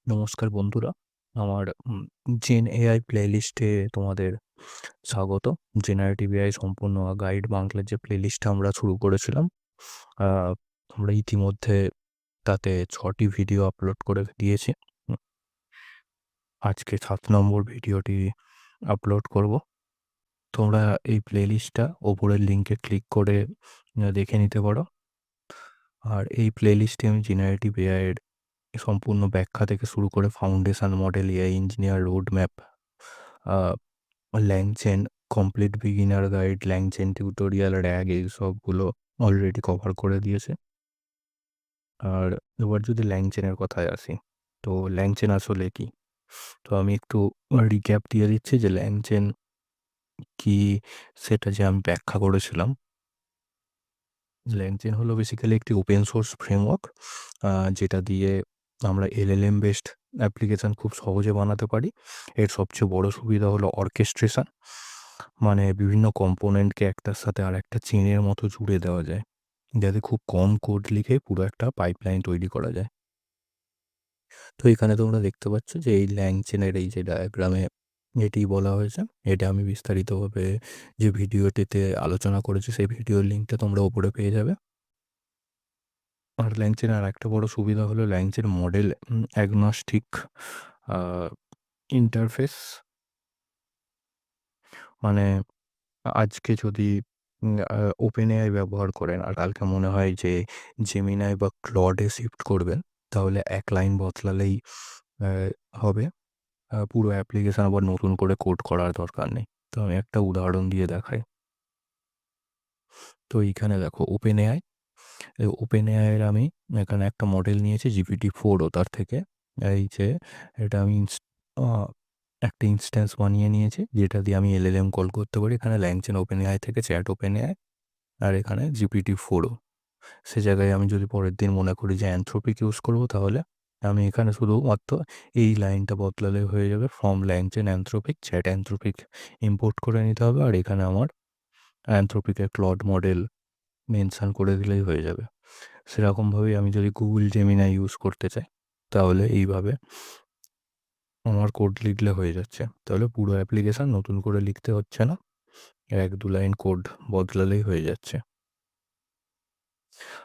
নমস্কার বন্ধুরা। আমার জেন এআই প্লেলিস্টে তোমাদের স্বাগত। জেনারেটিভ এআই সম্পূর্ণ গাইড বাংলার যে প্লেলিস্টটা আমরা শুরু করেছিলাম, আ আমরা ইতিমধ্যে তাতে ৬ টি ভিডিও আপলোড করে দিয়েছি। উম আজকে ৭ নম্বর ভিডিওটি আপলোড করব। তোমরা এই প্লেলিস্টটা ওপরের লিঙ্কে ক্লিক করে দেখে নিতে পারো। আর এই প্লেলিস্টে আমি জেনারেটিভ এআই এর সম্পূর্ণ ব্যাখ্যা থেকে শুরু করে foundation model, AI engineer roadmap, a LangChain complete beginner guide, LangChain tutorial, RAG এই সবগুলো অলরেডি কভার করে দিয়েছে। আর এবার যদি ল্যাংচেনের কথায় আসি, তো ল্যাংচেন আসলে কি? তো আমি একটু রিক্যাপ দিয়ে দিচ্ছি যে ল্যাংচেন কি সেটা যে আমি ব্যাখ্যা করেছিলাম। ল্যাংচেন হলো বেসিক্যালি একটি ওপেন সোর্স ফ্রেমওয়ার্ক, যেটা দিয়ে আমরা LLM বেসড অ্যাপ্লিকেশন খুব সহজে বানাতে পারি। এর সবচেয়ে বড় সুবিধা হলো অর্কেস্ট্রেশন। মানে বিভিন্ন কম্পোনেন্টকে একটার সাথে আরেকটা চেইনের মতো জুড়ে দেওয়া যায়, যাতে খুব কম কোড লিখে পুরো একটা পাইপলাইন তৈরি করা যায়। তো এখানে তোমরা দেখতে পাচ্ছ যে এই ল্যাংচেনের এই যে ডায়াগ্রামে এটি বলা হয়েছে। এটা আমি বিস্তারিতভাবে যে ভিডিওটিতে আলোচনা করেছি সেই ভিডিওর লিঙ্কটা তোমরা উপরে পেয়ে যাবে। আর ল্যাংচের আরেকটা বড় সুবিধা হলো ল্যাংচের মডেল অ্যাগনস্টিক আ ইন্টারফেস। মানে আজকে যদি OpenAI ব্যবহার করেন আর কালকে মনে হয় যে Gemini বা Claude এ শিফট করবেন, তাহলে এক লাইন বদলালেই অ্যা হবে। পুরো অ্যাপ্লিকেশন আবার নতুন করে কোড করার দরকার নেই। তো আমি একটা উদাহরণ দিয়ে দেখাই। তো এইখানে দেখো OpenAI, এই OpenAI এর আমি এখানে একটা মডেল নিয়েছি GPT-4 ও তার থেকে। এই যে এটা আমি আ একটা ইনস্ট্যান্স বানিয়ে নিয়েছি যেটা দিয়ে আমি LLM কল করতে পারি। এখানে ল্যাংচেন OpenAI থেকে চ্যাট OpenAI, আর এখানে GPT-4 ও। সে জায়গায় আমি যদি পরের দিন মনে করি যে Anthropic ইউজ করব, তাহলে আমি এখানে শুধুমাত্র এই লাইনটা বদলালেই হয়ে যাবে। From LangChain Anthropic, chat Anthropic import করে নিতে হবে। আর এখানে আমার Anthropic এর Claude মডেল মেনশন করে দিলেই হয়ে যাবে। সেরকমভাবেই আমি যদি Google Gemini ইউজ করতে চাই, তাহলে এইভাবে আমার কোড লিখলে হয়ে যাচ্ছে। তাহলে পুরো অ্যাপ্লিকেশন নতুন করে লিখতে হচ্ছে না। ১-২ লাইন কোড বদলালেই হয়ে যাচ্ছে।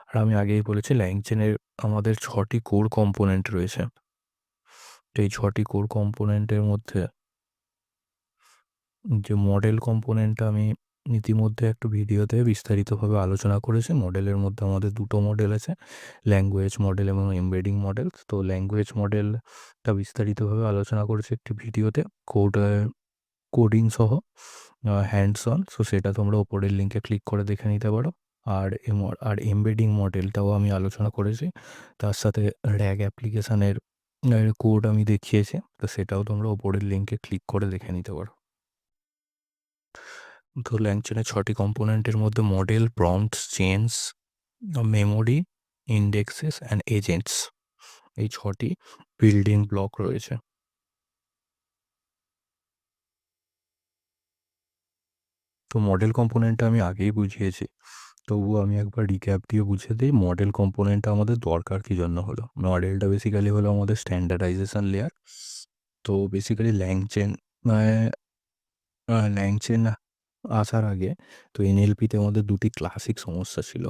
আর আমি আগেই বলেছি ল্যাংচেনের আমাদের ৬ টি কোর কম্পোনেন্ট রয়েছে। তো এই ৬ টি কোর কম্পোনেন্টের মধ্যে যে মডেল কম্পোনেন্টটা আমি ইতিমধ্যে একটা ভিডিওতে বিস্তারিতভাবে আলোচনা করেছি। মডেলের মধ্যে আমাদের ২ টো মডেল আছে, ল্যাঙ্গুয়েজ মডেল এবং এমবেডিং মডেল। তো ল্যাঙ্গুয়েজ মডেলটা বিস্তারিতভাবে আলোচনা করেছি একটি ভিডিওতে কোডিং সহ, হ্যান্ডস অন। সো সেটা তোমরা উপরের লিঙ্কে ক্লিক করে দেখে নিতে পারো। আর এমবেডিং মডেলটাও আমি আলোচনা করেছি। তার সাথে RAG অ্যাপ্লিকেশনের কোড আমি দেখিয়েছি। তো সেটাও তোমরা উপরের লিঙ্কে ক্লিক করে দেখে নিতে পারো। তো ল্যাংচেনের ৬ টি কম্পোনেন্টের মধ্যে model, prompts, chains, memory, indexes and agents, এই ৬ টি বিল্ডিং ব্লক রয়েছে। তো মডেল কম্পোনেন্টটা আমি আগেই বুঝিয়েছি। তবুও আমি একবার রিক্যাপ দিয়ে বুঝিয়ে দিই মডেল কম্পোনেন্টটা আমাদের দরকার কী জন্য হলো। মডেলটা বেসিক্যালি হলো আমাদের স্ট্যান্ডার্ডাইজেশন লেয়ার। তো বেসিক্যালি ল্যাংচেন আসার আগে তো NLPতে আমাদের ২ টি ক্লাসিক সমস্যা ছিল।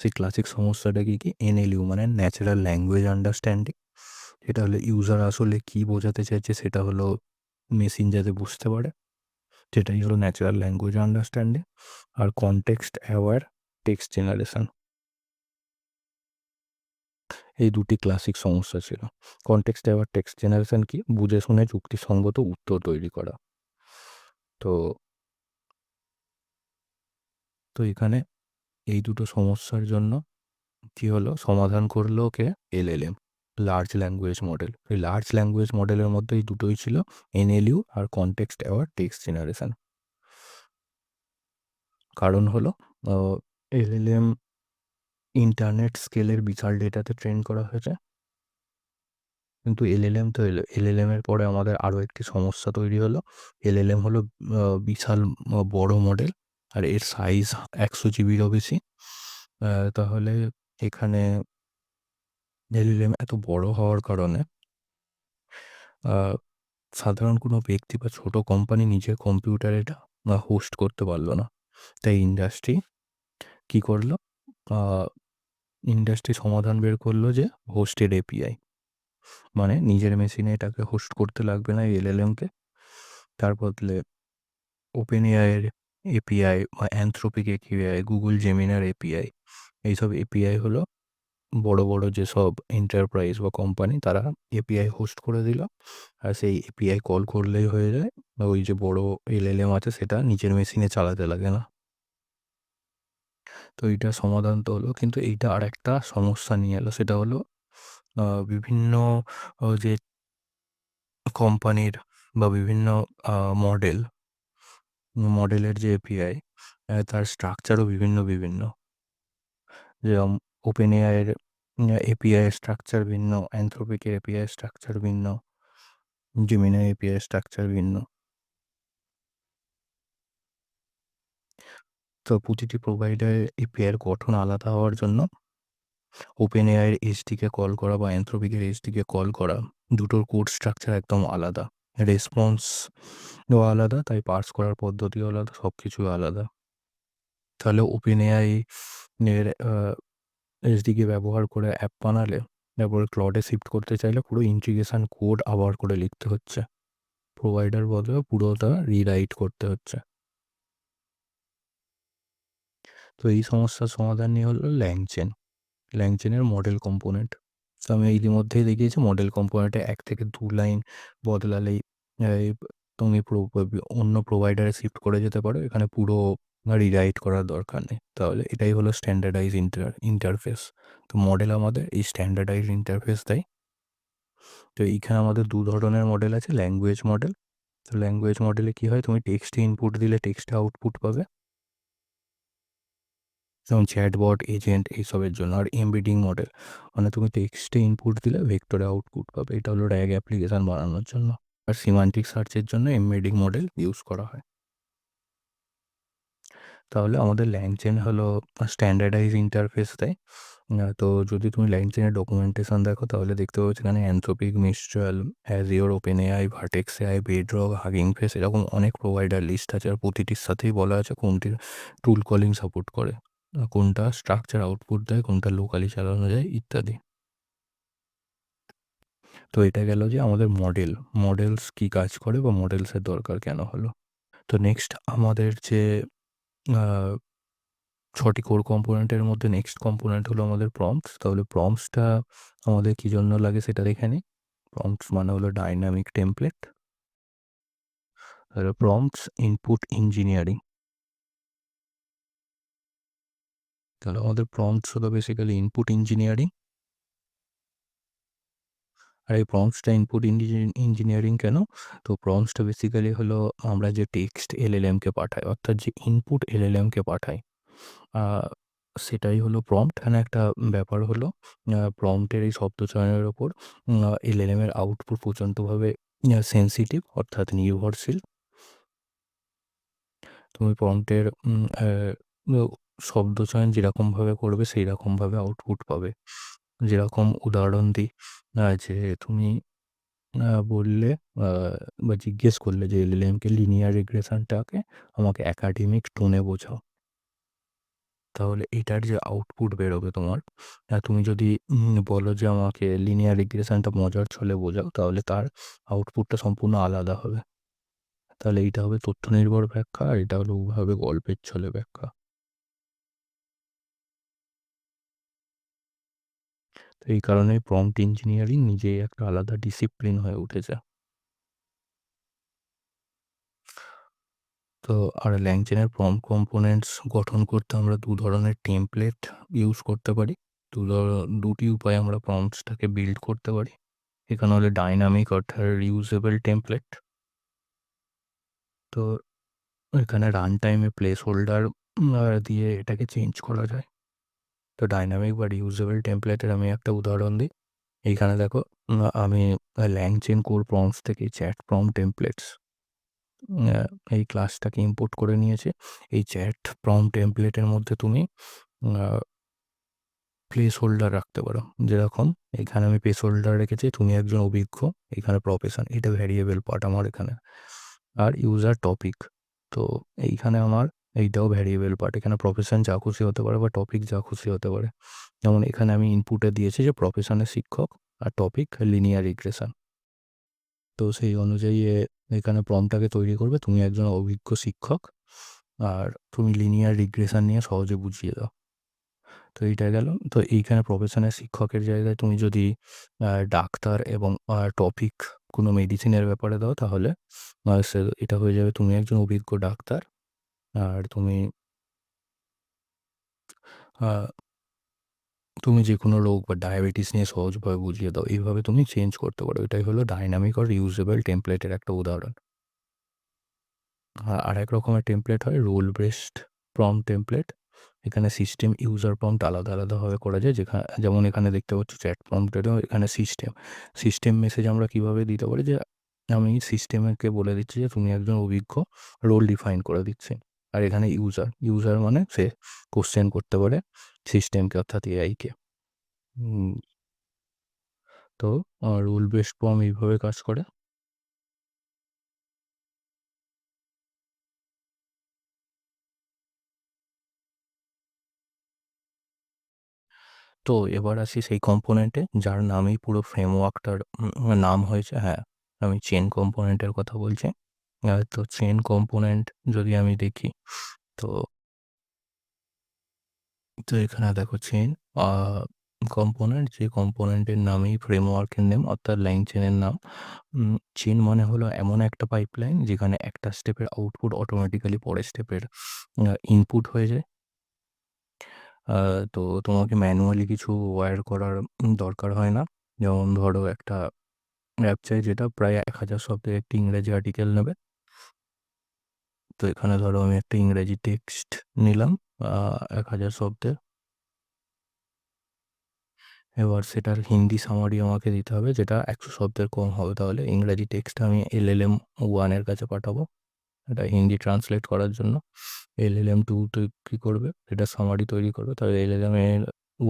সেই ক্লাসিক সমস্যাটা কি? NLU মানে ন্যাচারাল ল্যাঙ্গুয়েজ আন্ডারস্ট্যান্ডিং। এটা হলো ইউজার আসলে কী বোঝাতে চাইছে সেটা হলো মেশিন যাতে বুঝতে পারে। সেটাই হলো ন্যাচারাল ল্যাঙ্গুয়েজ আন্ডারস্ট্যান্ডিং। আর কনটেক্সট অ্যাওয়ার টেক্সট জেনারেশন, এই ২ টি ক্লাসিক সমস্যা ছিল। কনটেক্সট অ্যাওয়ার টেক্সট জেনারেশন কি? বুঝে শুনে যুক্তিসঙ্গত উত্তর তৈরি করা। তো তো এখানে এই দুটো সমস্যার জন্য কি হলো, সমাধান করলো কে? LLM, large language model. এই লার্জ ল্যাঙ্গুয়েজ মডেলের মধ্যে এই দুটোই ছিল, NLU আর কনটেক্সট অ্যাওয়ার টেক্সট জেনারেশন। কারণ হলো আ LLM ইন্টারনেট স্কেলের বিশাল ডেটাতে ট্রেন করা হয়েছে। কিন্তু LLM তো এলো। LLM এর পরে আমাদের আরও একটি সমস্যা তৈরি হলো। LLM হলো বিশাল বড় মডেল, আর এর সাইজ ১০০ জিবিরও বেশি। তাহলে এখানে LLM এত বড় হওয়ার কারণে আ সাধারণ কোনো ব্যক্তি বা ছোট কোম্পানি নিজের কম্পিউটারে এটা হোস্ট করতে পারল না। তাই ইন্ডাস্ট্রি কি করল? আ ইন্ডাস্ট্রি সমাধান বের করল যে হোস্টেড এপিআই। মানে নিজের মেশিনে এটাকে হোস্ট করতে লাগবে না এই এলএলএম-কে। তার বদলে OpenAI এর এপিআই বা Anthropic এপিআই, Google Gemini এর এপিআই, এইসব এপিআই হলো বড় যেসব এন্টারপ্রাইজ বা কোম্পানি তারা এপিআই হোস্ট করে দিল। আর সেই এপিআই কল করলেই হয়ে যায়। বা ওই যে বড় এলএলএম আছে সেটা নিজের মেশিনে চালাতে লাগে না। তো এইটার সমাধান তো হলো। কিন্তু এইটা আরেকটা সমস্যা নিয়ে এলো। সেটা হলো বিভিন্ন যে কোম্পানির বা বিভিন্ন আ মডেল মডেলের যে এপিআই তার স্ট্রাকচারও বিভিন্ন। যেরকম OpenAI এর এপিআই স্ট্রাকচার ভিন্ন, Anthropic এর এপিআই স্ট্রাকচার ভিন্ন, Gemini এপিআই স্ট্রাকচার ভিন্ন। তো প্রতিটি প্রোভাইডারের এপিআই এর গঠন আলাদা হওয়ার জন্য OpenAI এর SDK কল করা বা Anthropic এর SDK কল করা দুটোর কোড স্ট্রাকচার একদম আলাদা। রেসপন্স ও আলাদা, তাই পার্স করার পদ্ধতিও আলাদা, সবকিছুই আলাদা। তাহলে OpenAI এর এসডিকে ব্যবহার করে অ্যাপ বানালে, তারপরে ক্লাউডে শিফট করতে চাইলে পুরো ইন্টিগ্রেশন কোড আবার করে লিখতে হচ্ছে। প্রোভাইডার বদলে পুরোটা রিরাইট করতে হচ্ছে। তো এই সমস্যার সমাধান নিয়ে হলো ল্যাংচেন। ল্যাংচেনের মডেল কম্পোনেন্ট। তো আমি ইতিমধ্যেই দেখিয়েছি মডেল কম্পোনেন্টে ১ থেকে ২ লাইন বদলালেই এই তুমি অন্য প্রোভাইডারে শিফট করে যেতে পারো। এখানে পুরো রিরাইট করার দরকার নেই। তাহলে এটাই হলো স্ট্যান্ডার্ডাইজ ইন্টারফেস। তো মডেল আমাদের এই স্ট্যান্ডার্ডাইজ ইন্টারফেস দেয়। তো এইখানে আমাদের ২ ধরনের মডেল আছে। Language model. তো ল্যাঙ্গুয়েজ মডেলে কি হয়? তুমি টেক্সটে ইনপুট দিলে টেক্সটে আউটপুট পাবে। যেমন চ্যাটবট, এজেন্ট এইসবের জন্য। আর এমবেডিং মডেল মানে তুমি টেক্সটে ইনপুট দিলে ভেক্টরে আউটপুট পাবে। এটা হলো RAG অ্যাপ্লিকেশন বানানোর জন্য। আর সিমান্টিক সার্চের জন্য এমবেডিং মডেল ইউজ করা হয়। তাহলে আমাদের ল্যাংচেন হলো স্ট্যান্ডার্ডাইজ ইন্টারফেস দেয়। তো যদি তুমি ল্যাংচেনের ডকুমেন্টেশন দেখো তাহলে দেখতে পাবে সেখানে Anthropic, Mistral, Azure, OpenAI, Vertex AI, Bedrock, Hugging Face এরকম অনেক প্রোভাইডার লিস্ট আছে। আর প্রতিটির সাথেই বলা আছে কোনটির টুল কলিং সাপোর্ট করে। কোনটা স্ট্রাকচার আউটপুট দেয়, কোনটা লোকালি চালানো যায় ইত্যাদি। তো এটা গেল যে আমাদের মডেলস কি কাজ করে বা মডেলসের দরকার কেন হলো? তো নেক্সট আমাদের যে আ ৬ টি কোর কম্পোনেন্টের মধ্যে নেক্সট কম্পোনেন্ট হলো আমাদের প্রম্পটস। তাহলে প্রম্পটসটা আমাদের কি জন্য লাগে সেটা দেখে নিই। প্রম্পটস মানে হলো ডায়নামিক টেমপ্লেট। তাহলে প্রম্পটস ইনপুট ইঞ্জিনিয়ারিং। তাহলে আমাদের প্রম্পটস হলো বেসিক্যালি ইনপুট ইঞ্জিনিয়ারিং। আর এই প্রম্পটসটা ইনপুট ইঞ্জিনিয়ারিং কেন? তো প্রম্পটসটা বেসিক্যালি হলো আমরা যে টেক্সট এলএলএমকে পাঠাই, অর্থাৎ যে ইনপুট এলএলএমকে পাঠাই, আ সেটাই হলো প্রম্পট। এখানে একটা ব্যাপার হলো প্রম্পটের এই শব্দ চয়নের উপর এলএলএম এর আউটপুট প্রচণ্ডভাবে সেনসিটিভ অর্থাৎ নির্ভরশীল। তুমি প্রম্পটের শব্দ চয়ন যেরকমভাবে করবে সেইরকমভাবে আউটপুট পাবে। যেরকম উদাহরণ দিই, যে তুমি বললে আ বা জিজ্ঞেস করলে যে এলএলএমকে লিনিয়ার রিগ্রেশনটাকে আমাকে একাডেমিক টোনে বোঝাও। তাহলে এটার যে আউটপুট বেরোবে তোমার, তুমি যদি বলো যে আমাকে লিনিয়ার রিগ্রেশনটা মজার ছলে বোঝাও, তাহলে তার আউটপুটটা সম্পূর্ণ আলাদা হবে। তাহলে এইটা হবে তথ্য নির্ভর ব্যাখ্যা আর এটা হলো হবে গল্পের ছলে ব্যাখ্যা। তো এই কারণেই প্রম্পট ইঞ্জিনিয়ারিং নিজেই একটা আলাদা ডিসিপ্লিন হয়ে উঠেছে। তো আর ল্যাংচেনের প্রম্পট কম্পোনেন্টস গঠন করতে আমরা ২ ধরনের টেমপ্লেট ইউজ করতে পারি। ২টি উপায়ে আমরা প্রম্পটসটাকে বিল্ড করতে পারি। এখানে হলো ডায়নামিক অর্থাৎ রিউজেবল টেমপ্লেট। তো এখানে রান টাইমে প্লেস হোল্ডার দিয়ে এটাকে চেঞ্জ করা যায়। তো ডায়নামিক বা রিউজেবল টেমপ্লেটের আমি একটা উদাহরণ দিই। এইখানে দেখো, আমি ল্যাংচেন কোর প্রম্পটস থেকে চ্যাট প্রম্পট টেমপ্লেটস আ এই ক্লাসটাকে ইম্পোর্ট করে নিয়েছি। এই চ্যাট প্রম্পট টেমপ্লেটের মধ্যে তুমি আ প্লেস হোল্ডার রাখতে পারো। যেরকম এখানে আমি প্লেস হোল্ডার রেখেছি তুমি একজন অভিজ্ঞ, এখানে প্রফেশন, এটা ভ্যারিয়েবল পার্ট আমার এখানে। আর ইউজার টপিক, তো এইখানে আমার এইটাও ভ্যারিয়েবল পার্ট। এখানে প্রফেশন যা খুশি হতে পারে বা টপিক যা খুশি হতে পারে। যেমন এখানে আমি ইনপুটে দিয়েছি যে প্রফেশনের শিক্ষক আর টপিক লিনিয়ার রিগ্রেশন। তো সেই অনুযায়ী এখানে প্রম্পটটাকে তৈরি করবে তুমি একজন অভিজ্ঞ শিক্ষক আর তুমি লিনিয়ার রিগ্রেশন নিয়ে সহজে বুঝিয়ে দাও। তো এইটা গেল। তো এইখানে প্রফেশনের শিক্ষকের জায়গায় তুমি যদি ডাক্তার এবং টপিক কোনো মেডিসিনের ব্যাপারে দাও তাহলে এটা হয়ে যাবে তুমি একজন অভিজ্ঞ ডাক্তার আর আহ, তুমি যে কোনো রোগ বা ডায়াবেটিস নিয়ে সহজভাবে বুঝিয়ে দাও। এইভাবে তুমি চেঞ্জ করতে পারো। এটাই হলো ডাইনামিক আর রিউজেবল টেমপ্লেটের একটা উদাহরণ। আরেক রকমের টেমপ্লেট হয় রোল বেসড প্রম্পট টেমপ্লেট। এখানে সিস্টেম ইউজার প্রম্পট আলাদা আলাদাভাবে করা যায়। যেমন এখানে দেখতে পাচ্ছ চ্যাট প্রম্পটেরও এখানে সিস্টেম মেসেজ আমরা কীভাবে দিতে পারি যে আমি সিস্টেমকে বলে দিচ্ছি যে তুমি একজন অভিজ্ঞ, রোল ডিফাইন করে দিচ্ছি। আর এখানে ইউজার মানে সে কোশ্চেন করতে পারে সিস্টেমকে অর্থাৎ এআইকে। তো রোল বেসড প্রম্পট এইভাবে কাজ করে। তো এবার আসি সেই কম্পোনেন্টে যার নামেই পুরো ফ্রেমওয়ার্কটার নাম হয়েছে। হ্যাঁ, আমি চেন কম্পোনেন্টের কথা বলছি। তো চেন কম্পোনেন্ট যদি আমি দেখি তো তো এখানে দেখো চেন কম্পোনেন্ট, যে কম্পোনেন্টের নামেই ফ্রেমওয়ার্কের নেম অর্থাৎ লাইন চেনের নাম। চেন মানে হলো এমন একটা পাইপলাইন যেখানে একটা স্টেপের আউটপুট অটোমেটিক্যালি পরের স্টেপের ইনপুট হয়ে যায়। তো তোমাকে ম্যানুয়ালি কিছু ওয়্যার করার দরকার হয় না। যেমন ধরো একটা অ্যাপ চাই যেটা প্রায় 1000 শব্দের একটি ইংরেজি আর্টিকেল নেবে। তো এখানে ধরো আমি একটা ইংরেজি টেক্সট নিলাম 1000 শব্দের। এবার সেটার হিন্দি সামারি আমাকে দিতে হবে যেটা 100 শব্দের কম হবে। তাহলে ইংরেজি টেক্সট আমি LLM 1 এর কাছে পাঠাবো এটা হিন্দি ট্রান্সলেট করার জন্য। LLM 2 তো কী করবে, এটা সামারি তৈরি করবে। তাহলে LLM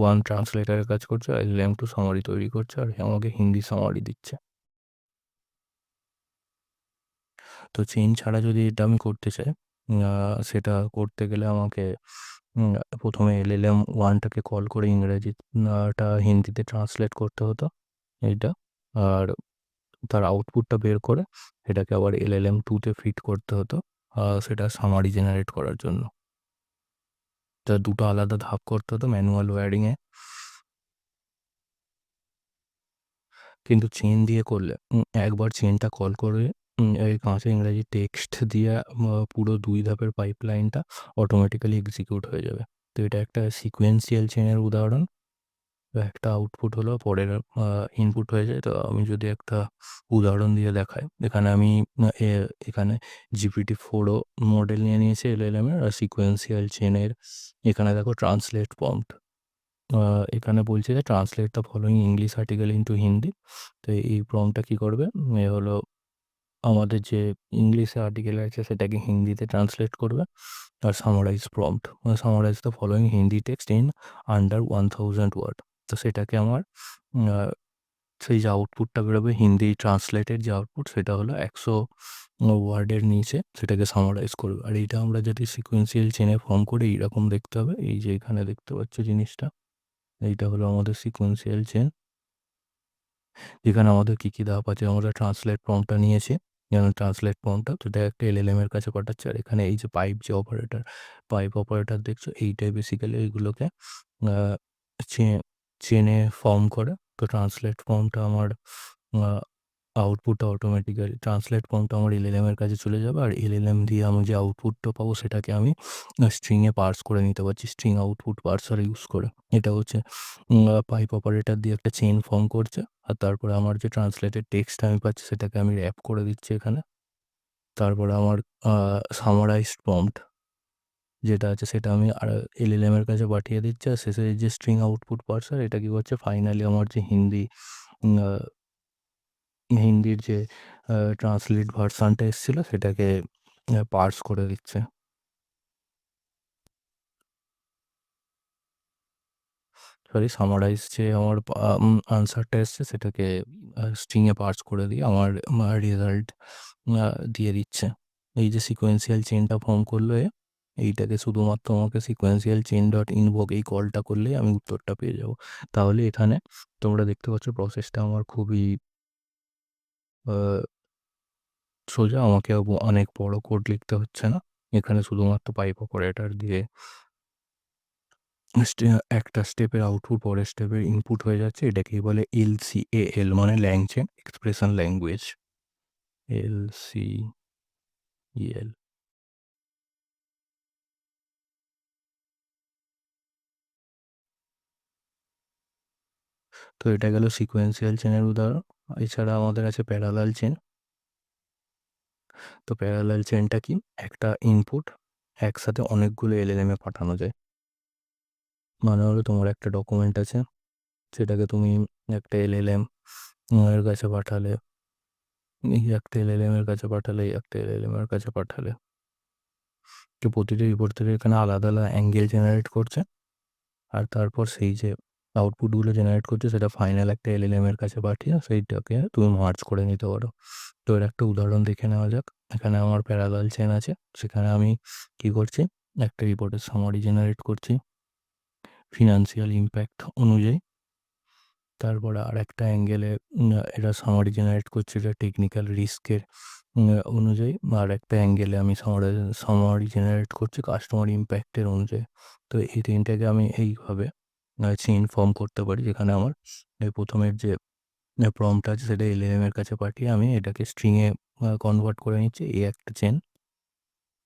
1 ট্রান্সলেটারের কাজ করছে, LLM 2 সামারি তৈরি করছে আর আমাকে হিন্দি সামারি দিচ্ছে। তো চেইন ছাড়া যদি এটা আমি করতে চাই সেটা করতে গেলে আমাকে প্রথমে LLM 1টাকে কল করে টা হিন্দিতে ট্রান্সলেট করতে হতো এইটা। আর তার আউটপুটটা বের করে এটাকে আবার LLM 2তে ফিট করতে হতো সেটা সামারি জেনারেট করার জন্য। তা দুটো আলাদা ধাপ করতে হতো ম্যানুয়াল ওয়্যারিংয়ে। কিন্তু চেন দিয়ে করলে একবার চেনটা কল করে এই কাঁচা ইংরাজি টেক্সট দিয়ে পুরো 2 ধাপের পাইপলাইনটা অটোমেটিক্যালি এক্সিকিউট হয়ে যাবে। তো এটা একটা সিকোয়েন্সিয়াল চেনের উদাহরণ। তো একটা আউটপুট হলো পরের ইনপুট হয়ে যায়। তো আমি যদি একটা উদাহরণ দিয়ে দেখাই, এখানে আমি এখানে GPT-4 মডেল নিয়ে নিয়েছি LLM এর আর সিকোয়েন্সিয়াল চেনের এখানে দেখো ট্রান্সলেট প্রম্পট। এখানে বলছে যে translate the following English article into Hindi. তো এই প্রম্পটটা কী করবে, এ হলো আমাদের যে ইংলিশে আর্টিকেল আছে সেটাকে হিন্দিতে ট্রান্সলেট করবে। আর summarise prompt summarise the following Hindi text in under 1000 word. তো সেটাকে আমার সেই যে আউটপুটটা বেরোবে হিন্দি ট্রান্সলেটেড যে আউটপুট সেটা হলো 100 ওয়ার্ডের নিচে সেটাকে সামারাইজ করবে। আর এইটা আমরা যদি সিকোয়েন্সিয়াল চেনে ফর্ম করি এইরকম দেখতে হবে। এই যে এখানে দেখতে পাচ্ছ জিনিসটা, এইটা হলো আমাদের সিকোয়েন্সিয়াল চেন। যেখানে আমাদের কী ধাপ আছে, আমরা ট্রান্সলেট প্রম্পটটা নিয়েছি। যেমন ট্রান্সলেট প্রম্পটটা তো এটা একটা LLM এর কাছে পাঠাচ্ছে। আর এখানে এই যে পাইপ অপারেটর দেখছো এইটাই বেসিক্যালি এইগুলোকে আ চে চেনে ফর্ম করে। তো ট্রান্সলেট প্রম্পটটা আমার আ আউটপুটটা অটোমেটিক্যালি ট্রান্সলেট প্রম্পটটা আমার LLM এর কাছে চলে যাবে। আর LLM দিয়ে আমি যে আউটপুটটা পাবো সেটাকে আমি স্ট্রিংয়ে পার্স করে নিতে পারছি স্ট্রিং আউটপুট পার্সার ইউজ করে। এটা হচ্ছে পাইপ অপারেটর দিয়ে একটা চেইন ফর্ম করছে। আর তারপরে আমার যে ট্রান্সলেটেড টেক্সট আমি পাচ্ছি সেটাকে আমি র‍্যাপ করে দিচ্ছি এখানে। তারপরে আমার সামারাইজড প্রম্পট যেটা আছে সেটা আমি LLM এর কাছে পাঠিয়ে দিচ্ছি। আর শেষে এই যে স্ট্রিং আউটপুট পার্সার এটা কী করছে, ফাইনালি আমার যে আ হিন্দির যে ট্রান্সলেট ভার্সানটা এসেছিলো সেটাকে পার্স করে দিচ্ছে। সরি সামারাইজ যে আমার আনসারটা এসছে সেটাকে স্ট্রিংয়ে পার্স করে দিয়ে আমার রেজাল্ট দিয়ে দিচ্ছে। এই যে সিকোয়েন্সিয়াল চেইনটা ফর্ম করলো এইটাকে শুধুমাত্র আমাকে সিকোয়েন্সিয়াল চেইন ডট ইনভোক এই কলটা করলেই আমি উত্তরটা পেয়ে যাব। তাহলে এখানে তোমরা দেখতে পাচ্ছ প্রসেসটা আমার খুবই সোজা। আমাকে অনেক বড় কোড লিখতে হচ্ছে না। এখানে শুধুমাত্র পাইপ অপারেটর দিয়ে একটা স্টেপের আউটপুট পরের স্টেপের ইনপুট হয়ে যাচ্ছে। এটাকেই বলে LCAL মানে ল্যাংচেন এক্সপ্রেশন ল্যাঙ্গুয়েজ। LCEL। তো এটা গেল সিকোয়েন্সিয়াল চেনের উদাহরণ। এছাড়া আমাদের আছে প্যারালাল চেন। তো প্যারালাল চেনটা কি? একটা ইনপুট একসাথে অনেকগুলো LLM এ পাঠানো যায়। মানে হলো তোমার একটা ডকুমেন্ট আছে, সেটাকে তুমি একটা LLM এর কাছে পাঠালে, একটা LLM এর কাছে পাঠালে, একটা LLM এর কাছে পাঠালে। তো প্রতিটি রিপোর্ট থেকে এখানে আলাদা আলাদা অ্যাঙ্গেল জেনারেট করছে, আর তারপর সেই যে আউটপুটগুলো জেনারেট করছে সেটা ফাইনাল একটা LLM এর কাছে পাঠিয়ে সেইটাকে তুমি মার্জ করে নিতে পারো। তো এর একটা উদাহরণ দেখে নেওয়া যাক। এখানে আমার প্যারালাল চেন আছে, সেখানে আমি কি করছি, একটা রিপোর্টের সামারি জেনারেট করছি ফিনান্সিয়াল ইম্প্যাক্ট অনুযায়ী। তারপরে আরেকটা অ্যাঙ্গেলে এটা সামারি জেনারেট করছে এটা টেকনিক্যাল রিস্কের অনুযায়ী। আর একটা অ্যাঙ্গেলে আমি সামারি জেনারেট করছি কাস্টমার ইম্প্যাক্টের অনুযায়ী। তো এই তিনটাকে আমি এইভাবে চেইন ফর্ম করতে পারি, যেখানে আমার এই প্রথমের যে প্রম্পট আছে সেটা LLM এর কাছে পাঠিয়ে আমি এটাকে স্ট্রিংয়ে কনভার্ট করে নিচ্ছি। এই একটা চেন,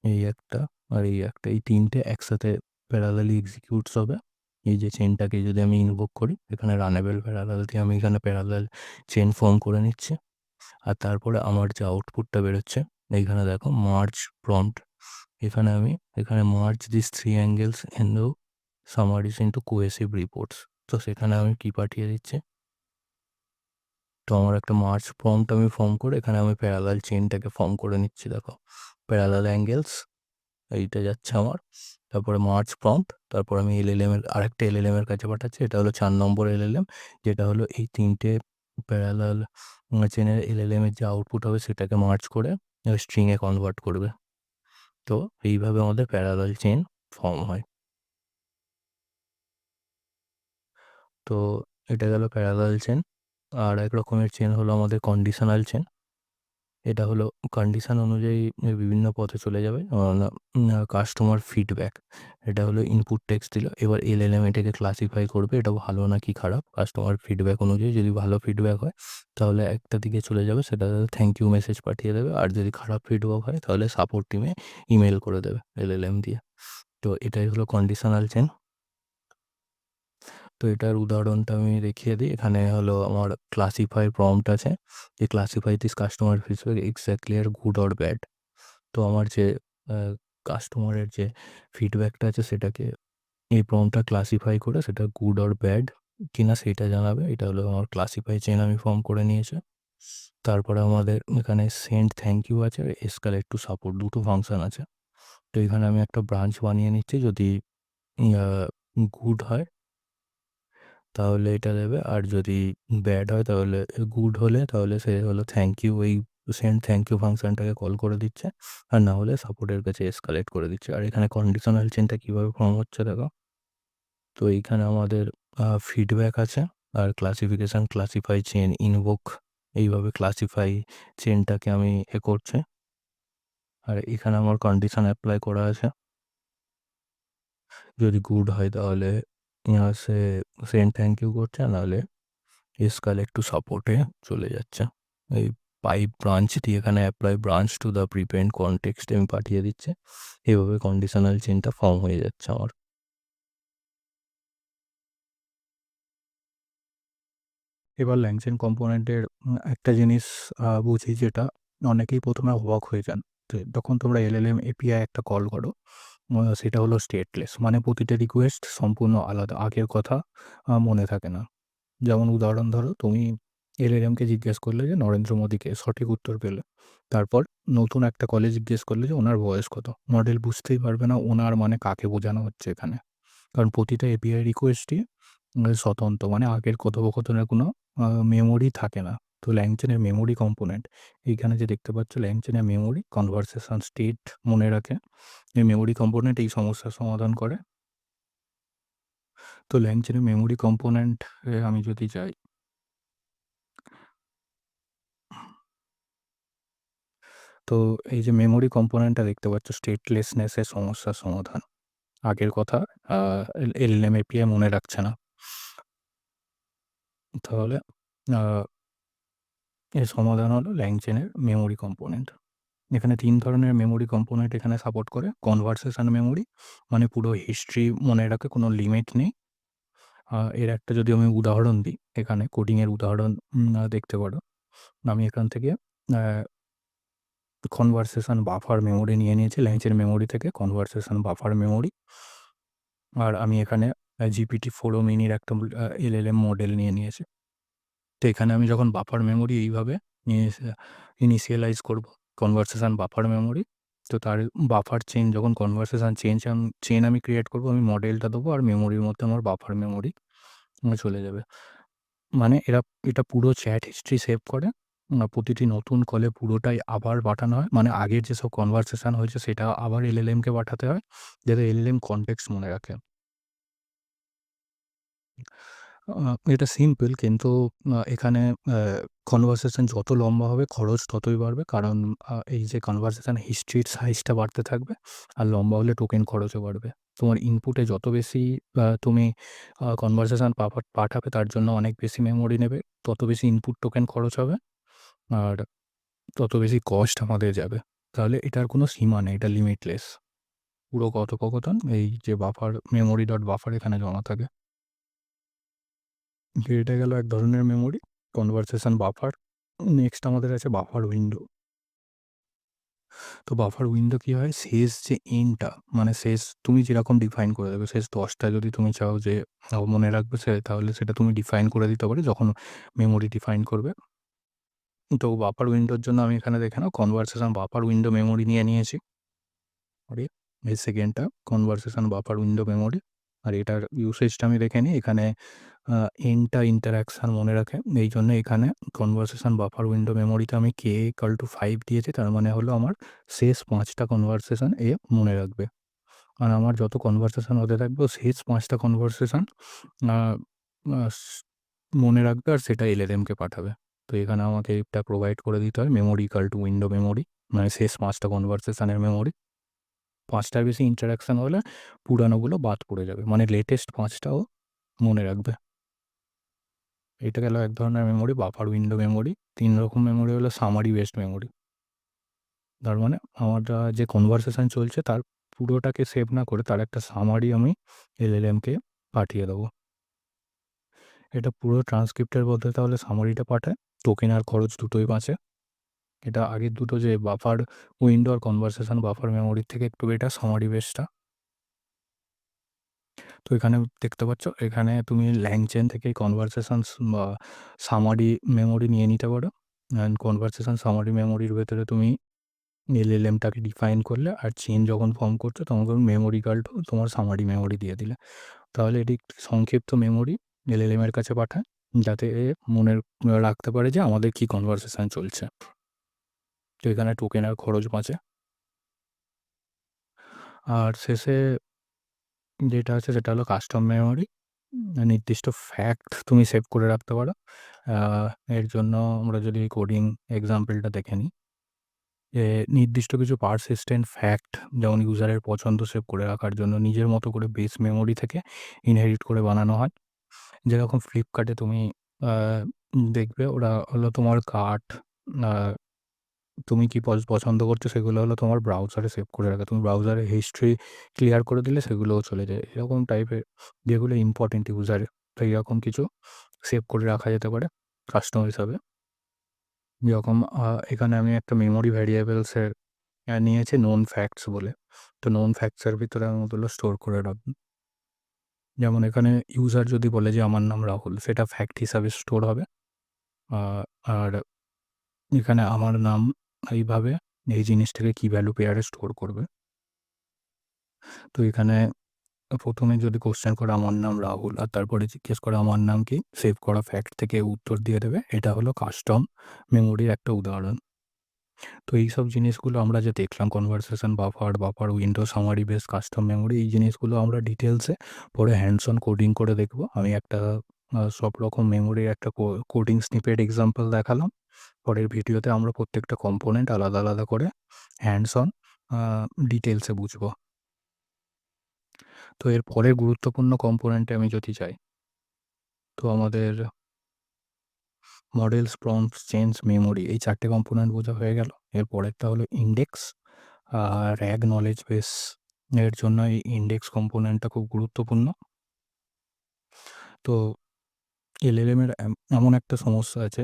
এই একটা, আর এই একটা, এই তিনটে একসাথে প্যারালালি এক্সিকিউটস হবে। এই যে চেনটাকে যদি আমি ইনভোক করি, এখানে রানেবল প্যারালাল দিয়ে আমি এখানে প্যারালাল চেন ফর্ম করে নিচ্ছি। আর তারপরে আমার যে আউটপুটটা বেরোচ্ছে এইখানে দেখো মার্জ প্রম্পট। এখানে merge this three angles in the summaries into cohesive reports. তো সেখানে আমি কি পাঠিয়ে দিচ্ছি, তো আমার একটা মার্জ প্রম্পট আমি ফর্ম করে এখানে আমি প্যারালাল চেনটাকে ফর্ম করে নিচ্ছি। দেখো প্যারালাল অ্যাঙ্গেলস এইটা যাচ্ছে আমার, তারপরে মার্জ প্রম্পট, তারপর আমি LLM এর আরেকটা LLM এর কাছে পাঠাচ্ছি। এটা হলো 4 নম্বর LLM, যেটা হলো এই তিনটে প্যারালাল চেনের LLM এর যে আউটপুট হবে সেটাকে মার্জ করে স্ট্রিংয়ে কনভার্ট করবে। তো এইভাবে আমাদের প্যারালাল চেন ফর্ম হয়। তো এটা গেল প্যারালাল চেন। আর এক রকমের চেন হলো আমাদের কন্ডিশনাল চেন। এটা হলো কন্ডিশন অনুযায়ী বিভিন্ন পথে চলে যাবে। কাস্টমার ফিডব্যাক, এটা হলো ইনপুট টেক্সট দিল, এবার LLM এটাকে ক্লাসিফাই করবে এটা ভালো নাকি খারাপ। কাস্টমার ফিডব্যাক অনুযায়ী যদি ভালো ফিডব্যাক হয় তাহলে একটা দিকে চলে যাবে, সেটা থ্যাংক ইউ মেসেজ পাঠিয়ে দেবে। আর যদি খারাপ ফিডব্যাক হয় তাহলে সাপোর্ট টিমে ইমেল করে দেবে LLM দিয়ে। তো এটাই হলো কন্ডিশনাল চেন। তো এটার উদাহরণটা আমি দেখিয়ে দিই। এখানে হলো আমার ক্লাসিফাই প্রম্পট আছে, যে classify this customer feedback exactly আর গুড অর ব্যাড। তো আমার যে কাস্টমারের যে ফিডব্যাকটা আছে সেটাকে এই প্রম্পটটা ক্লাসিফাই করে সেটা গুড অর ব্যাড কিনা সেটা জানাবে। এটা হলো আমার ক্লাসিফাই চেন আমি ফর্ম করে নিয়েছি। তারপরে আমাদের এখানে সেন্ড থ্যাংক ইউ আছে, আর এসকালেট টু সাপোর্ট, দুটো ফাংশন আছে। তো এখানে আমি একটা ব্রাঞ্চ বানিয়ে নিচ্ছি, যদি গুড হয় তাহলে এটা দেবে, আর যদি ব্যাড হয় তাহলে, গুড হলে তাহলে সে হলো থ্যাংক ইউ, এই সেন্ড থ্যাংক ইউ ফাংশনটাকে কল করে দিচ্ছে, আর না হলে সাপোর্টের কাছে এসকালেট করে দিচ্ছে। আর এখানে কন্ডিশনাল চেনটা কীভাবে ফর্ম হচ্ছে দেখো। তো এইখানে আমাদের ফিডব্যাক আছে, আর ক্লাসিফিকেশান, ক্লাসিফাই চেন, ইনভোক, এইভাবে ক্লাসিফাই চেনটাকে আমি করছে। আর এখানে আমার কন্ডিশন অ্যাপ্লাই করা আছে, যদি গুড হয় তাহলে সে সেন্ড থ্যাংক ইউ করছে, নাহলে এসকালেট টু সাপোর্টে চলে যাচ্ছে। এই পাইপ ব্রাঞ্চ দিয়ে এখানে apply branch to the prepend context আমি পাঠিয়ে দিচ্ছে। এইভাবে কন্ডিশনাল চেনটা ফর্ম হয়ে যাচ্ছে আমার। এবার ল্যাংচেন কম্পোনেন্টের একটা জিনিস বুঝি, যেটা অনেকেই প্রথমে অবাক হয়ে যান। তো যখন তোমরা LLM API একটা কল করো, সেটা হলো স্টেটলেস, মানে প্রতিটা রিকোয়েস্ট সম্পূর্ণ আলাদা, আগের কথা মনে থাকে না। যেমন উদাহরণ ধরো, তুমি LLM-কে জিজ্ঞেস করলে যে নরেন্দ্র মোদীকে, সঠিক উত্তর পেলে। তারপর নতুন একটা কলে জিজ্ঞেস করলে যে ওনার বয়স কত, মডেল বুঝতেই পারবে না ওনার মানে কাকে বোঝানো হচ্ছে এখানে। কারণ প্রতিটা API রিকোয়েস্টই স্বতন্ত্র, মানে আগের কথোপকথনের কোনো মেমোরি থাকে না। তো ল্যাংচেনের মেমোরি কম্পোনেন্ট, এইখানে যে দেখতে পাচ্ছ ল্যাংচেনের মেমোরি, কনভারসেশন স্টেট মনে রাখে। এই মেমোরি কম্পোনেন্ট এই সমস্যার সমাধান করে। তো ল্যাংচেনের মেমোরি কম্পোনেন্ট আমি যদি যাই, তো এই যে মেমোরি কম্পোনেন্টটা দেখতে পাচ্ছ স্টেটলেসনেস এর সমস্যার সমাধান। আগের কথা আ LLM API মনে রাখছে না। তাহলে আ এর সমাধান হলো ল্যাংচেনের মেমোরি কম্পোনেন্ট। এখানে ৩ ধরনের মেমোরি কম্পোনেন্ট এখানে সাপোর্ট করে। কনভারসেশন মেমোরি, মানে পুরো হিস্ট্রি মনে রাখে, কোনো লিমিট নেই। এর একটা যদি আমি উদাহরণ দিই, এখানে কোডিং এর উদাহরণ দেখতে পারো। আমি এখান থেকে আ কনভারসেশন বাফার মেমোরি নিয়ে নিয়েছি ল্যাংচের মেমোরি থেকে, কনভারসেশন বাফার মেমোরি। আর আমি এখানে GPT-4o মিনির একটা LLM মডেল নিয়ে নিয়েছি। তো এখানে আমি যখন বাফার মেমোরি এইভাবে ইনিশিয়ালাইজ করব, কনভারসেশন বাফার মেমোরি, তো তার বাফার চেইন যখন কনভারসেশন চেইন আমি ক্রিয়েট করব, আমি মডেলটা দেবো আর মেমোরির মধ্যে আমার বাফার মেমোরি চলে যাবে। মানে এটা পুরো চ্যাট হিস্ট্রি সেভ করে। প্রতিটি নতুন কলে পুরোটাই আবার পাঠানো হয়। মানে আগের যেসব কনভারসেশন হয়েছে সেটা আবার LLM কে পাঠাতে হয়, যাতে LLM কনটেক্সট মনে রাখে। এটা সিম্পল, কিন্তু এখানে আ কনভারসেশন যত লম্বা হবে খরচ ততই বাড়বে। কারণ এই যে কনভারসেশন হিস্ট্রির সাইজটা বাড়তে থাকবে, আর লম্বা হলে টোকেন খরচও বাড়বে। তোমার ইনপুটে যত বেশি তুমি কনভারসেশন পাঠাবে তার জন্য অনেক বেশি মেমোরি নেবে, তত বেশি ইনপুট টোকেন খরচ হবে, আর তত বেশি কস্ট আমাদের যাবে। তাহলে এটার কোনো সীমা নেই, এটা লিমিটলেস। পুরো কথোপকথন এই যে বাফার মেমোরি ডট বাফার এখানে জমা থাকে। এটা গেল এক ধরনের মেমোরি, কনভারসেশন বাফার। নেক্সট আমাদের আছে বাফার উইন্ডো। তো বাফার উইন্ডো কি হয়? শেষ যে এন্ডটা, মানে শেষ তুমি যেরকম ডিফাইন করে দেবে, শেষ ১০ টা যদি তুমি চাও যে মনে রাখবে সে, তাহলে সেটা তুমি ডিফাইন করে দিতে পারো যখন মেমোরি ডিফাইন করবে। তো বাফার উইন্ডোর জন্য আমি এখানে দেখে নাও কনভারসেশন বাফার উইন্ডো মেমোরি নিয়ে নিয়েছি। সরি, এই সেকেন্ডটা কনভারসেশন বাফার উইন্ডো মেমোরি। আর এটার ইউসেজটা আমি দেখে নিই। এখানে এন্ডটা ইন্টারেকশন মনে রাখে। এইজন্য এখানে কনভারসেশন বাফার উইন্ডো মেমোরিতে আমি k = 5 দিয়েছি। তার মানে হলো আমার শেষ ৫ টা কনভারসেশন মনে রাখবে। আর আমার যত কনভারসেশন হতে থাকবে ও শেষ ৫ টা কনভারসেশন আ আস মনে রাখবে আর সেটা LLM কে পাঠাবে। তো এখানে আমাকে এটা প্রোভাইড করে দিতে হয় মেমোরি উইন্ডো মেমোরি, মানে শেষ ৫ টা কনভারসেশনের মেমোরি। ৫ টার বেশি ইন্টারেকশন হলে পুরানোগুলো বাদ পড়ে যাবে। মানে লেটেস্ট ৫ টাও মনে রাখবে। এটা গেল এক ধরনের মেমোরি, বাফার উইন্ডো মেমোরি। ৩ রকম মেমোরি হলো সামারি বেসড মেমোরি। তার মানে আমার যে কনভারসেশন চলছে তার পুরোটাকে সেভ না করে তার একটা সামারি আমি LLM কে পাঠিয়ে দেবো। এটা পুরো ট্রান্সক্রিপ্টের বদলে তাহলে সামারিটা পাঠায়। টোকেন আর খরচ দুটোই বাঁচে। এটা আগের দুটো যে বাফার উইন্ডো আর কনভারসেশন বাফার মেমোরির থেকে একটু বেটার সামারি বেসটা। তো এখানে দেখতে পাচ্ছ, এখানে তুমি ল্যাংচেন থেকে কনভারসেশনস বা সামারি মেমোরি নিয়ে নিতে পারো। অ্যান্ড কনভারসেশন সামারি মেমোরির ভেতরে তুমি LLM-টাকে ডিফাইন করলে, আর চেইন যখন ফর্ম করছো তখন তুমি মেমোরি কার্ডও তোমার সামারি মেমোরি দিয়ে দিলে। তাহলে এটি একটি সংক্ষিপ্ত মেমোরি LLM এর কাছে পাঠায়, যাতে এ মনে রাখতে পারে যে আমাদের কী কনভারসেশন চলছে। তো এখানে টোকেন আর খরচ বাঁচে। আর শেষে যেটা আছে সেটা হলো কাস্টম মেমোরি। নির্দিষ্ট ফ্যাক্ট তুমি সেভ করে রাখতে পারো। আ এর জন্য আমরা যদি কোডিং এক্সাম্পলটা দেখে নিই, যে নির্দিষ্ট কিছু পারসিস্টেন্ট ফ্যাক্ট, যেমন ইউজারের পছন্দ সেভ করে রাখার জন্য নিজের মতো করে বেস মেমোরি থেকে ইনহেরিট করে বানানো হয়। যেরকম ফ্লিপকার্টে তুমি আ দেখবে ওরা হলো তোমার কার্ট, আ তুমি কি পছন্দ করছো সেগুলো হলো তোমার ব্রাউজারে সেভ করে রাখা। তুমি ব্রাউজারে হিস্ট্রি ক্লিয়ার করে দিলে সেগুলোও চলে যায়। এরকম টাইপের যেগুলো ইম্পোর্টেন্ট ইউজারের, তো এরকম কিছু সেভ করে রাখা যেতে পারে কাস্টম হিসাবে। যেরকম এখানে আমি একটা মেমোরি ভ্যারিয়েবলসের নিয়েছি নোন ফ্যাক্টস বলে। তো নোন ফ্যাক্টস এর ভিতরে আমি ওগুলো স্টোর করে রাখবো। যেমন এখানে ইউজার যদি বলে যে আমার নাম রাহুল, সেটা ফ্যাক্ট হিসাবে স্টোর হবে। আ আর এখানে আমার নাম এইভাবে এই জিনিসটাকে কি ভ্যালু পেয়ারে স্টোর করবে। তো এখানে প্রথমে যদি কোশ্চেন করে আমার নাম রাহুল আর তারপরে জিজ্ঞেস করে আমার নাম কি, সেভ করা ফ্যাক্ট থেকে উত্তর দিয়ে দেবে। এটা হলো কাস্টম মেমোরির একটা উদাহরণ। তো এইসব জিনিসগুলো আমরা যে দেখলাম, conversation buffer, window summary base, custom memory, এই জিনিসগুলো আমরা ডিটেলসে পরে হ্যান্ডস অন কোডিং করে দেখব। আমি একটা সব রকম মেমোরির একটা কোডিং স্নিপেট এক্সাম্পল দেখালাম। পরের ভিডিওতে আমরা প্রত্যেকটা কম্পোনেন্ট আলাদা আলাদা করে হ্যান্ডস অন ডিটেলসে বুঝবো। তো এর পরের গুরুত্বপূর্ণ কম্পোনেন্টে আমি যদি যাই, তো আমাদের মডেলস, প্রম্পটস, চেঞ্জ, মেমোরি, এই 4টে কম্পোনেন্ট বোঝা হয়ে গেল। এর পরেরটা হলো ইনডেক্স। RAG নলেজ বেস এর জন্য এই ইনডেক্স কম্পোনেন্টটা খুব গুরুত্বপূর্ণ। তো LLM এর এমন একটা সমস্যা আছে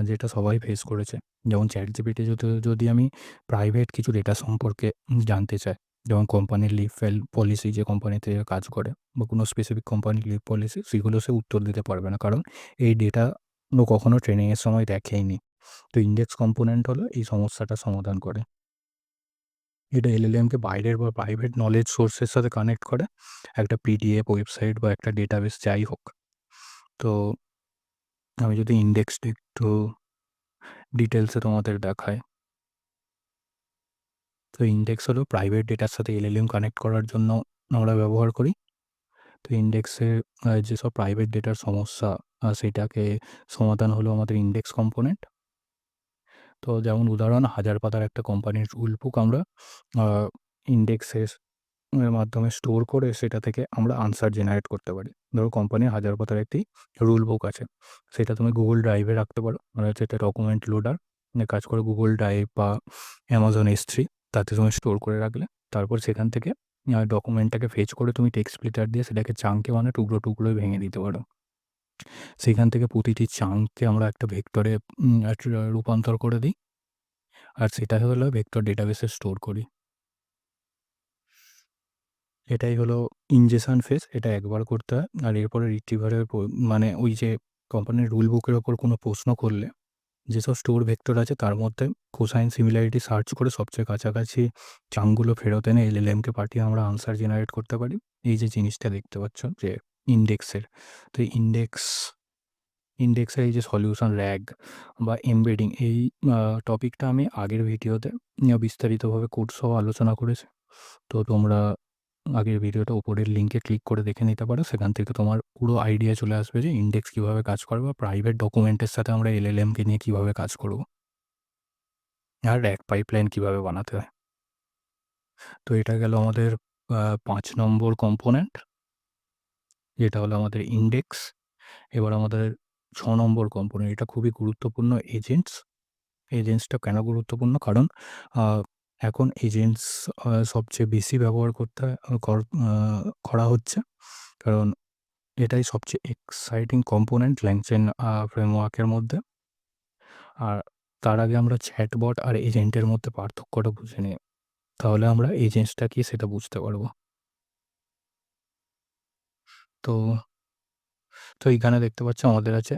যেটা সবাই ফেস করেছে। যেমন ChatGPT যদি আমি প্রাইভেট কিছু ডেটা সম্পর্কে জানতে চাই, যেমন কোম্পানির লিভ ফাইল পলিসি, যে কোম্পানিতে কাজ করে, বা কোনো স্পেসিফিক কোম্পানির লিভ পলিসি, সেগুলো সে উত্তর দিতে পারবে না। কারণ এই ডেটা ও কখনো ট্রেনিংয়ের সময় দেখেইনি। তো ইনডেক্স কম্পোনেন্ট হলো এই সমস্যাটার সমাধান করে। এটা LLM-কে বাইরের বা প্রাইভেট নলেজ সোর্সের সাথে কানেক্ট করে। একটা PDF, ওয়েবসাইট বা একটা ডেটাবেস যাই হোক। তো আমি যদি ইনডেক্সটা একটু ডিটেলসে তোমাদের দেখাই। তো ইনডেক্স হলো প্রাইভেট ডেটার সাথে LLM কানেক্ট করার জন্য আমরা ব্যবহার করি। তো ইনডেক্সে যেসব প্রাইভেট ডেটার সমস্যা, সেটাকে সমাধান হলো আমাদের ইনডেক্স কম্পোনেন্ট। তো যেমন উদাহরণ, 1000 পাতার একটা কোম্পানির রুল বুক আমরা ইনডেক্সের মাধ্যমে স্টোর করে সেটা থেকে আমরা আনসার জেনারেট করতে পারি। ধরো কোম্পানির 1000 পাতার একটি রুল বুক আছে। সেটা তুমি Google Drive-এ রাখতে পারো। মানে হচ্ছে এটা ডকুমেন্ট লোডার কাজ করে। Google Drive বা Amazon S3 তাতে তুমি স্টোর করে রাখলে। তারপর সেখান থেকে ডকুমেন্টটাকে ফেচ করে তুমি টেক্সট স্প্লিটার দিয়ে সেটাকে চাঙ্কে, মানে টুকরোয় ভেঙে দিতে পারো। সেখান থেকে প্রতিটি চাঙ্ককে আমরা একটা ভেক্টরে রূপান্তর করে দিই। আর সেটা হলো ভেক্টর ডেটাবেসে স্টোর করি। এটাই হলো ইনজেকশন ফেজ। এটা একবার করতে হয়। আর এরপরে রিট্রিভারের মানে ওই যে কোম্পানির রুল বুকের ওপর কোনো প্রশ্ন করলে যেসব স্টোর ভেক্টর আছে তার মধ্যে কোসাইন সিমিলারিটি সার্চ করে সবচেয়ে কাছাকাছি চাঙ্কগুলো ফেরত এনে LLM-কে পাঠিয়ে আমরা আনসার জেনারেট করতে পারি। এই যে জিনিসটা দেখতে পাচ্ছ যে ইনডেক্সের, তো ইনডেক্সের এই যে সলিউশন, RAG বা এমবেডিং, এই টপিকটা আমি আগের ভিডিওতে বিস্তারিতভাবে কোড সহ আলোচনা করেছি। তো তোমরা আগের ভিডিওটা উপরের লিঙ্কে ক্লিক করে দেখে নিতে পারো। সেখান থেকে তোমার পুরো আইডিয়া চলে আসবে যে ইনডেক্স কীভাবে কাজ করে বা প্রাইভেট ডকুমেন্টের সাথে আমরা LLM-কে নিয়ে কীভাবে কাজ করব, আর RAG পাইপলাইন কীভাবে বানাতে হয়। তো এটা গেল আমাদের 5 নম্বর কম্পোনেন্ট, যেটা হলো আমাদের ইনডেক্স। এবার আমাদের 6 নম্বর কম্পোনেন্ট, এটা খুবই গুরুত্বপূর্ণ, এজেন্টস। এজেন্টসটা কেন গুরুত্বপূর্ণ? কারণ আ এখন এজেন্টস সবচেয়ে বেশি ব্যবহার করতে করা হচ্ছে। কারণ এটাই সবচেয়ে এক্সাইটিং কম্পোনেন্ট LangChain ফ্রেমওয়ার্কের মধ্যে। আর তার আগে আমরা চ্যাটবট আর এজেন্টের মধ্যে পার্থক্যটা বুঝে নিই। তাহলে আমরা এজেন্টসটা কি সেটা বুঝতে পারব। তো তো এইখানে দেখতে পাচ্ছ আমাদের আছে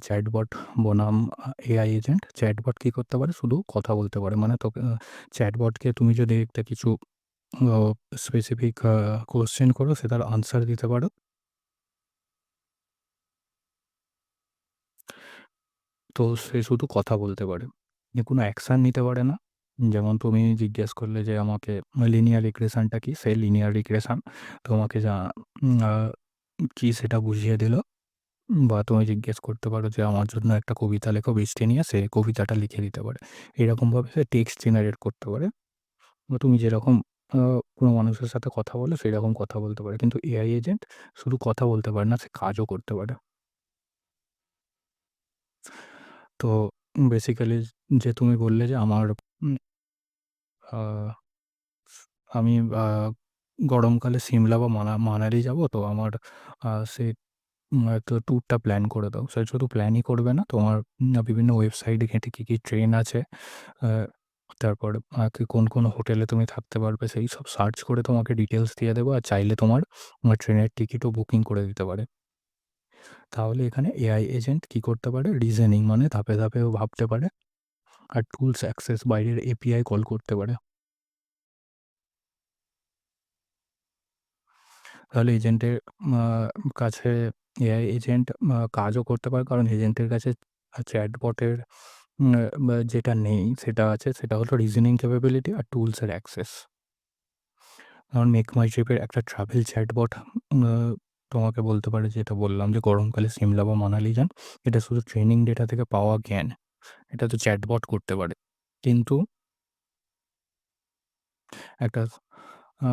চ্যাটবট বনাম AI এজেন্ট। চ্যাটবট কি করতে পারে? শুধু কথা বলতে পারে। মানে তোকে চ্যাটবটকে তুমি যদি একটা কিছু আ স্পেসিফিক কোয়েশ্চেন করো, সে তার আনসার দিতে পারো। তো সে শুধু কথা বলতে পারে। কোনো অ্যাকশন নিতে পারে না। যেমন তুমি জিজ্ঞেস করলে যে আমাকে লিনিয়ার রিগ্রেশনটা কি? সে লিনিয়ার রিগ্রেশন তোমাকে আ কি সেটা বুঝিয়ে দিল। বা তুমি জিজ্ঞেস করতে পারো যে আমার জন্য একটা কবিতা লেখো বৃষ্টি নিয়ে, সে কবিতাটা লিখে দিতে পারে। এরকমভাবে সে টেক্সট জেনারেট করতে পারে। বা তুমি যেরকম আ কোনো মানুষের সাথে কথা বলো সেরকম কথা বলতে পারে। কিন্তু AI এজেন্ট শুধু কথা বলতে পারে না, সে কাজও করতে পারে। তো বেসিক্যালি যে তুমি বললে যে আমার উম আ আমি গরমকালে সিমলা বা মানালি যাবো। তো আমার সে একটা ট্যুরটা প্ল্যান করে দাও। সে শুধু প্ল্যানই করবে না, তোমার বিভিন্ন ওয়েবসাইটে ঘেঁটে কী ট্রেন আছে, আ তারপর কোন হোটেলে তুমি থাকতে পারবে সেইসব সার্চ করে তোমাকে ডিটেইলস দিয়ে দেবে। আর চাইলে তোমার ট্রেনের টিকিটও বুকিং করে দিতে পারে। তাহলে এখানে AI এজেন্ট কি করতে পারে? রিজনিং, মানে ধাপে ধাপেও ভাবতে পারে। আর টুলস অ্যাক্সেস, বাইরের API কল করতে পারে। তাহলে এজেন্টের আ কাছে এআই এজেন্ট কাজও করতে পারে, কারণ এজেন্টের কাছে চ্যাটবটের উম বা যেটা নেই সেটা আছে, সেটা হলো রিজনিং ক্যাপাবিলিটি আর টুলস এর অ্যাক্সেস। কারণ মেক মাই ট্রিপের একটা ট্রাভেল চ্যাটবট আ তোমাকে বলতে পারে, যেটা বললাম যে গরমকালে সিমলা বা মানালি যান। এটা শুধু ট্রেনিং ডেটা থেকে পাওয়া জ্ঞান। এটা তো চ্যাটবট করতে পারে। কিন্তু একটা আ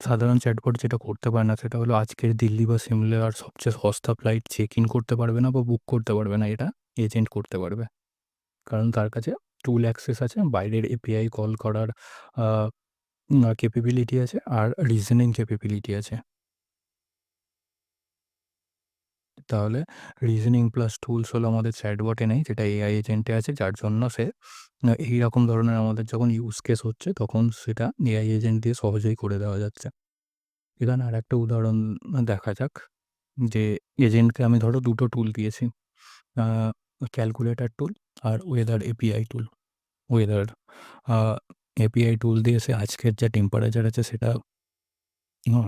সাধারণ চ্যাটবট যেটা করতে পারে না, সেটা হলো আজকের দিল্লি বা সিমলার সবচেয়ে সস্তা ফ্লাইট চেক ইন করতে পারবে না বা বুক করতে পারবে না। এটা এজেন্ট করতে পারবে। কারণ তার কাছে টুল অ্যাক্সেস আছে, বাইরের এপিআই কল করার আ ক্যাপাবিলিটি আছে আর রিজনিং ক্যাপাবিলিটি আছে। তাহলে রিজনিং প্লাস টুলস হলো আমাদের চ্যাটবটে নেই, যেটা এআই এজেন্টে আছে। যার জন্য সে এইরকম ধরনের আমাদের যখন ইউজ কেস হচ্ছে, তখন সেটা এআই এজেন্ট দিয়ে সহজেই করে দেওয়া যাচ্ছে। এখানে আরেকটা উদাহরণ দেখা যাক। যে এজেন্টকে আমি ধরো ২ টো টুল দিয়েছি। আ ক্যালকুলেটর টুল আর ওয়েদার এপিআই টুল। ওয়েদার আ এপিআই টুল দিয়ে সে আজকের যা টেম্পারেচার আছে আ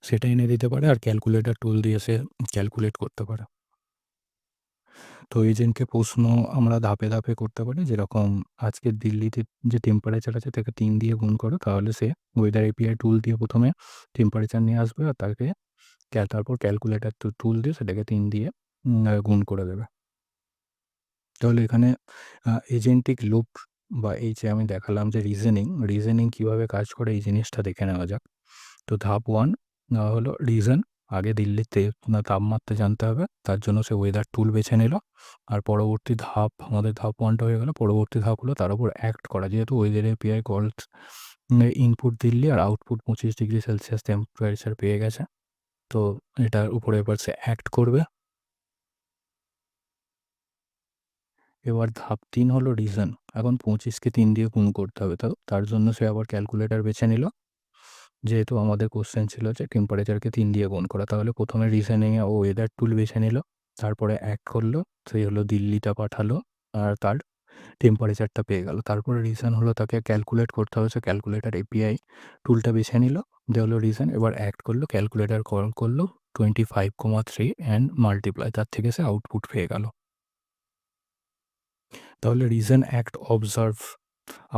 সেটা এনে দিতে পারে, আর ক্যালকুলেটর টুল দিয়ে সে ক্যালকুলেট করতে পারে। তো এজেন্টকে প্রশ্ন আমরা ধাপে, ধাপে করতে পারি। যেরকম আজকের দিল্লিতে যে টেম্পারেচার আছে তাকে ৩ দিয়ে গুণ করো, তাহলে সে ওয়েদার এপিআই টুল দিয়ে ১ম এ টেম্পারেচার নিয়ে আসবে, আর তাকে তারপর ক্যালকুলেটর টুল দিয়ে সেটাকে ৩ দিয়ে গুণ করে দেবে। তাহলে এখানে এজেন্টিক লুপ বা এই যে আমি দেখালাম যে রিজনিং কিভাবে কাজ করে এই জিনিসটা দেখে নেওয়া যাক। তো ধাপ 1 হলো রিজন। আগে দিল্লিতে তাপমাত্রা জানতে হবে। তার জন্য সে ওয়েদার টুল বেছে নিল। আর পরবর্তী ধাপ, আমাদের ধাপ 1 টা হয়ে গেল। পরবর্তী ধাপ হলো তার উপর অ্যাক্ট করা। যেহেতু ওয়েদার এপিআই কলস ইনপুট দিল্লি আর আউটপুট ২৫ ডিগ্রি সেলসিয়াস টেম্পারেচার পেয়ে গেছে। তো এটার উপরে এবার সে অ্যাক্ট করবে। এবার ধাপ ৩ হলো রিজন। এখন ২৫ কে ৩ দিয়ে গুণ করতে হবে। তো তার জন্য সে আবার ক্যালকুলেটর বেছে নিল। যেহেতু আমাদের কোয়েশ্চেন ছিল যে টেম্পারেচারকে ৩ দিয়ে গুণ করা। তাহলে ১ম এ রিজনিং এ ও ওয়েদার টুল বেছে নিল। তারপরে অ্যাক্ট করল। সেই হলো দিল্লিটা পাঠালো। আর তার টেম্পারেচারটা পেয়ে গেল। তারপরে রিজন হলো তাকে ক্যালকুলেট করতে হবে। সে ক্যালকুলেটর এপিআই টুলটা বেছে নিল। দেয়া হলো রিজন। এবার অ্যাক্ট করল। ক্যালকুলেটর কল করল 25.3 অ্যান্ড মাল্টিপ্লাই। তার থেকে সে আউটপুট পেয়ে গেল। তাহলে রিজন, অ্যাক্ট, অবজার্ভ,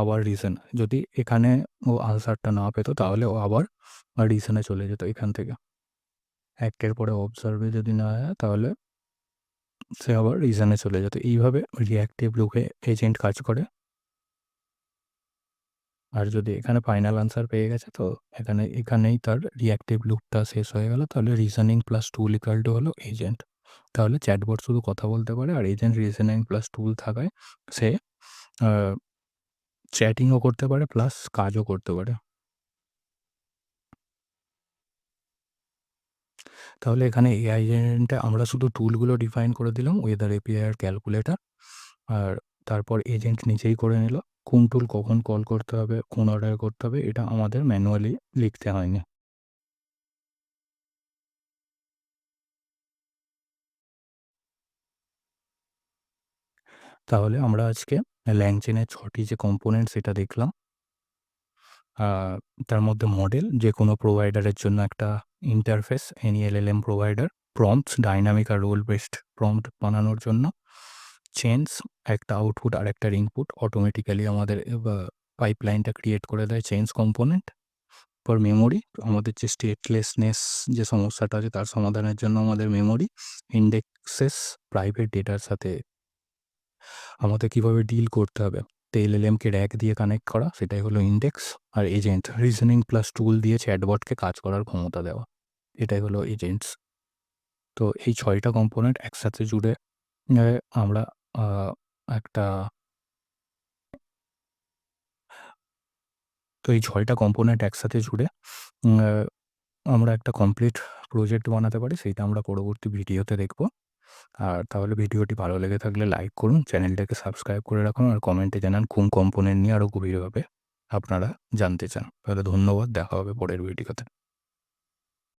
আবার রিজন। যদি এখানে ও আনসারটা না পেত, তাহলে ও আবার রিজনে চলে যেত এখান থেকে। অ্যাক্টের পরে অবজার্ভে যদি না হয়, তাহলে সে আবার রিজনে চলে যেত। এইভাবে রিঅ্যাক্টিভ লুপে এজেন্ট কাজ করে। আর যদি এখানে ফাইনাল আনসার পেয়ে গেছে, তো এখানেই তার রিঅ্যাক্টিভ লুপটা শেষ হয়ে গেল। তাহলে reasoning plus tool equal to হলো এজেন্ট। তাহলে চ্যাটবট শুধু কথা বলতে পারে, আর এজেন্ট রিজনিং প্লাস টুল থাকায় সে আ চ্যাটিংও করতে পারে প্লাস কাজও করতে পারে। তাহলে এখানে এআই এজেন্টে আমরা শুধু টুলগুলো ডিফাইন করে দিলাম, ওয়েদার এপিআই আর ক্যালকুলেটর। আর তারপর এজেন্ট নিজেই করে নিল। কোন টুল কখন কল করতে হবে, কোন অর্ডারে করতে হবে, এটা আমাদের ম্যানুয়ালি লিখতে হয়নি। তাহলে আমরা আজকে ল্যাংচেনের ৬ টি যে কম্পোনেন্ট সেটা দেখলাম। আ তার মধ্যে মডেল, যেকোনো প্রোভাইডারের জন্য একটা interface, any LLM provider. Prompts, dynamic আর রোল বেসড প্রম্পট বানানোর জন্য। চেইনস, একটা আউটপুট আর একটার ইনপুট অটোমেটিক্যালি আমাদের পাইপলাইনটা ক্রিয়েট করে দেয় চেইনস কম্পোনেন্ট। পর মেমোরি, আমাদের যে স্টেটলেসনেস যে সমস্যাটা আছে তার সমাধানের জন্য আমাদের মেমোরি। ইন্ডেক্সেস, প্রাইভেট ডেটার সাথে আমাদের কিভাবে ডিল করতে হবে। তো এলএলএমকে র‍্যাক দিয়ে কানেক্ট করা, সেটাই হলো ইনডেক্স। আর এজেন্ট, রিজনিং প্লাস টুল দিয়ে চ্যাটবটকে কাজ করার ক্ষমতা দেওয়া। এটাই হলো এজেন্টস। তো এই ৬ টা কম্পোনেন্ট একসাথে জুড়ে এ আমরা আ একটা তো এই ৬ টা কম্পোনেন্ট একসাথে জুড়ে উম আ আমরা একটা কমপ্লিট প্রজেক্ট বানাতে পারি। সেইটা আমরা পরবর্তী ভিডিওতে দেখব। আর তাহলে ভিডিওটি ভালো লেগে থাকলে লাইক করুন, চ্যানেলটাকে সাবস্ক্রাইব করে রাখুন, আর কমেন্টে জানান কোন কম্পোনেন্ট নিয়ে আরও গভীরভাবে আপনারা জানতে চান। তাহলে ধন্যবাদ। দেখা হবে পরের ভিডিওতে।